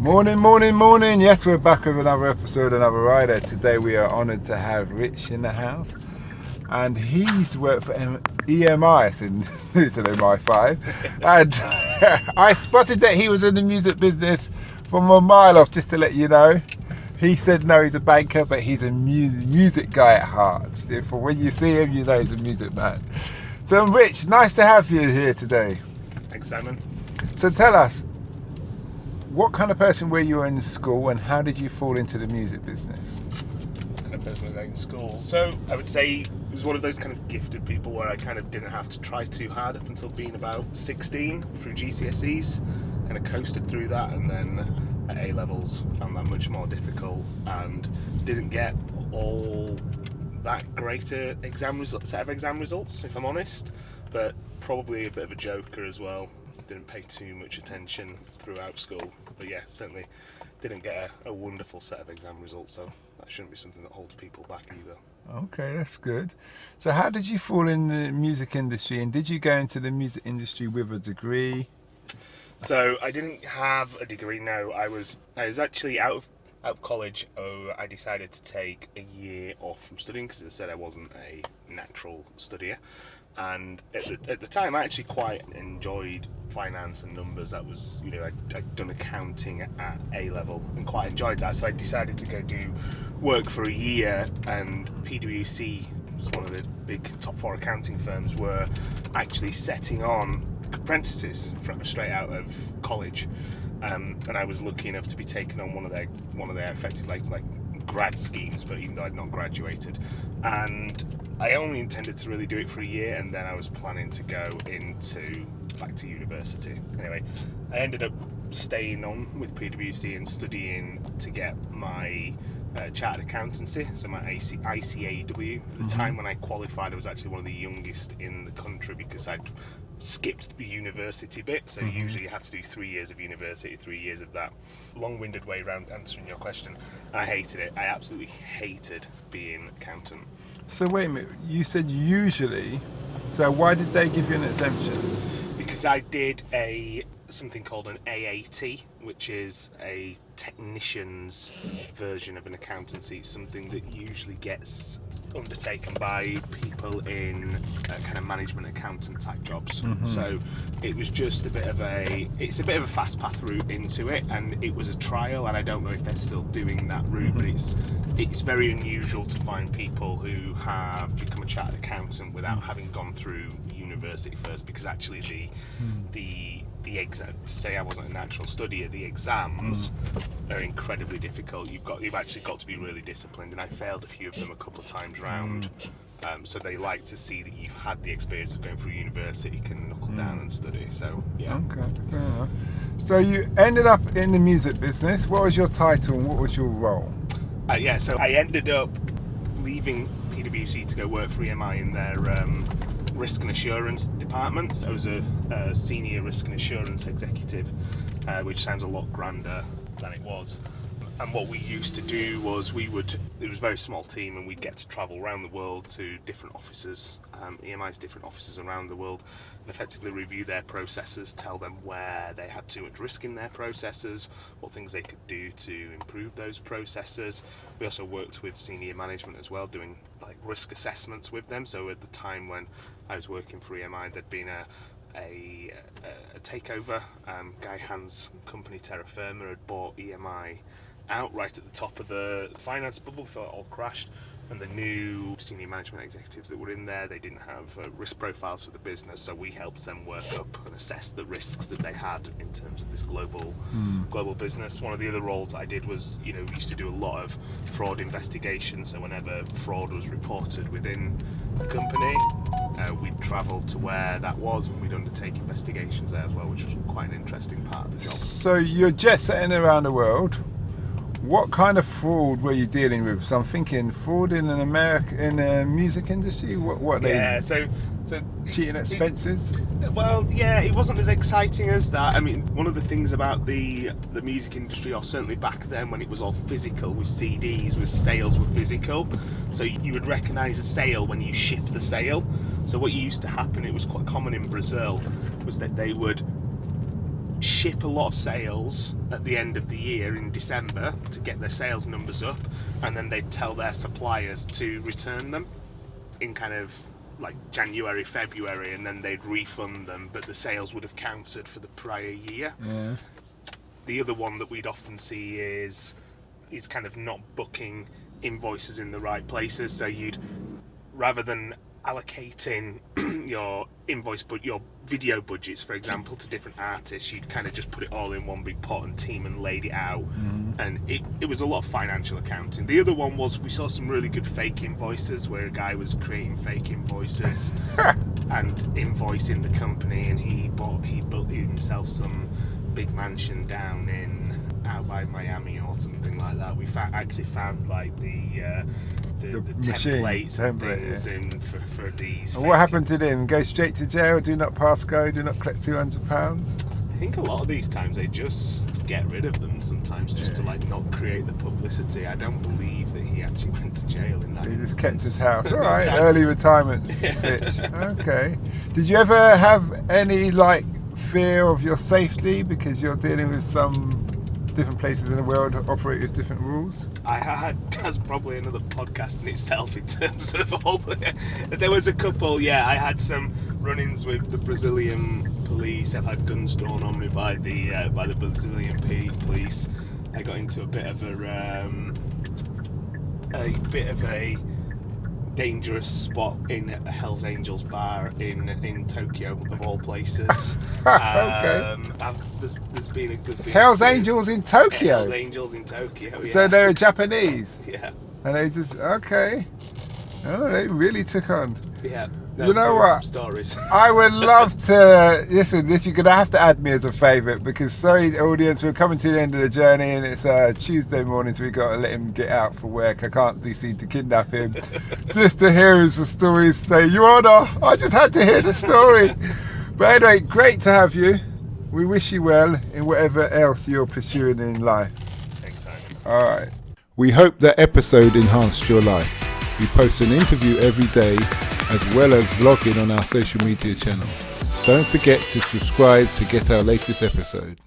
Morning, morning, morning. Yes, we're back with another episode, another rider. Today we are honoured to have Rich in the house. And he's worked for EMI, it's an MI5. And I spotted that he was in the music business from a mile off, just to let you know. He said no, he's a banker, but he's a music guy at heart. Therefore, when you see him, you know he's a music man. So, Rich, nice to have you here today. Thanks, Simon. So tell us, what kind of person were you in school and how did you fall into the music business? What kind of person was I in school? So I would say it was one of those kind of gifted people where I kind of didn't have to try too hard up until being about 16 through GCSEs. Kind of coasted through that, and then at A-levels found that much more difficult and didn't get all that greater set of exam results, if I'm honest, but probably a bit of a joker as well. Didn't pay too much attention throughout school, but yeah, certainly didn't get a wonderful set of exam results, so that shouldn't be something that holds people back either. Okay, that's good. So how did you fall in the music industry, and did you go into the music industry with a degree? So I didn't have a degree, no. I was actually out of college. I decided to take a year off from studying because, as I said, I wasn't a natural studier. And at the time, I actually quite enjoyed finance and numbers. That was, I'd done accounting at A-level and quite enjoyed that. So I decided to go do work for a year, and PwC was one of the big top 4 accounting firms, were actually setting on apprentices straight out of college. And I was lucky enough to be taken on one of their effective like grad schemes, but even though I'd not graduated, and I only intended to really do it for a year, and then I was planning to go back to university. Anyway, I ended up staying on with PwC and studying to get my chartered accountancy, so my ICAW. At the time when I qualified, I was actually one of the youngest in the country because I'd skipped the university bit, so usually you have to do 3 years of university, 3 years of that. Long-winded way around answering your question. I hated it. I absolutely hated being accountant. So wait a minute, you said usually, so why did they give you an exemption? Because I did something called an AAT, which is a technician's version of an accountancy, something that usually gets undertaken by people in kind of management accountant type jobs. So it was just it's a bit of a fast path route into it, and it was a trial, and I don't know if they're still doing that route, but it's very unusual to find people who have become a chartered accountant without having gone through university first, because actually the exam, to say I wasn't a natural studier, the exams are incredibly difficult. You've actually got to be really disciplined, and I failed a few of them a couple of times round. So they like to see that you've had the experience of going through university, can knuckle down and study. So yeah. Okay, fair enough. So you ended up in the music business. What was your title and what was your role? So I ended up leaving PwC to go work for EMI in their risk and assurance department. So I was a senior risk and assurance executive, which sounds a lot grander than it was. And what we used to do was it was a very small team, and we'd get to travel around the world to different offices, EMI's different offices around the world, and effectively review their processes, tell them where they had too much risk in their processes, what things they could do to improve those processes. We also worked with senior management as well, doing like risk assessments with them. So at the time when I was working for EMI, there'd been a takeover. Guy Hans' company Terra Firma had bought EMI out right at the top of the finance bubble before it all crashed, and the new senior management executives that were in there, they didn't have risk profiles for the business, so we helped them work up and assess the risks that they had in terms of this global business. One of the other roles I did was, we used to do a lot of fraud investigation, so whenever fraud was reported within the company, we'd travel to where that was, and we'd undertake investigations there as well, which was quite an interesting part of the job. So you're jet setting around the world. What kind of fraud were you dealing with? So I'm thinking fraud in the music industry. What so cheating expenses? It wasn't as exciting as that. I mean, one of the things about the music industry, or certainly back then when it was all physical with CDs, was sales were physical. So you would recognise a sale when you ship the sale. So what used to happen, it was quite common in Brazil, was that they would ship ship a lot of sales at the end of the year in December to get their sales numbers up, and then they'd tell their suppliers to return them in kind of like January, February, and then they'd refund them, but the sales would have counted for the prior year. Yeah. The other one that we'd often see is kind of not booking invoices in the right places. So you'd, rather than allocating your invoice, but your video budgets, for example, to different artists, you'd kind of just put it all in one big pot and team and laid it out. And it was a lot of financial accounting. The other one was, we saw some really good fake invoices where a guy was creating fake invoices and invoicing the company, and he built himself some big mansion down out by Miami or something like that. We actually found like the templates and things in for these. And what happened to them? Go straight to jail, do not pass go, do not collect £200? I think a lot of these times they just get rid of them sometimes just to like not create the publicity. I don't believe that he actually went to jail in that. He just kept his house. All right, early retirement pitch. Okay. Did you ever have any like fear of your safety because you're dealing with some different places in the world operate with different rules? That's probably another podcast in itself in terms of all there was a couple. I had some run-ins with the Brazilian police. I've had guns drawn on me by the Brazilian police. I got into a bit of a dangerous spot in a Hell's Angels bar in Tokyo, of all places. Okay. There's been Hell's Angels in Tokyo? Hell's Angels in Tokyo, yeah. So they're Japanese? Yeah. And they just, okay. Oh, they really took on. Yeah. You know what? Stories. I would love to listen. You're gonna have to add me as a favourite, because sorry, audience, we're coming to the end of the journey, and it's Tuesday morning, so we got to let him get out for work. I can't be seen to kidnap him. Just to hear his stories. Say, Your Honour, I just had to hear the story. But anyway, great to have you. We wish you well in whatever else you're pursuing in life. Thanks, Simon. All right. We hope that episode enhanced your life. We post an interview every day, as well as vlogging on our social media channels. Don't forget to subscribe to get our latest episode.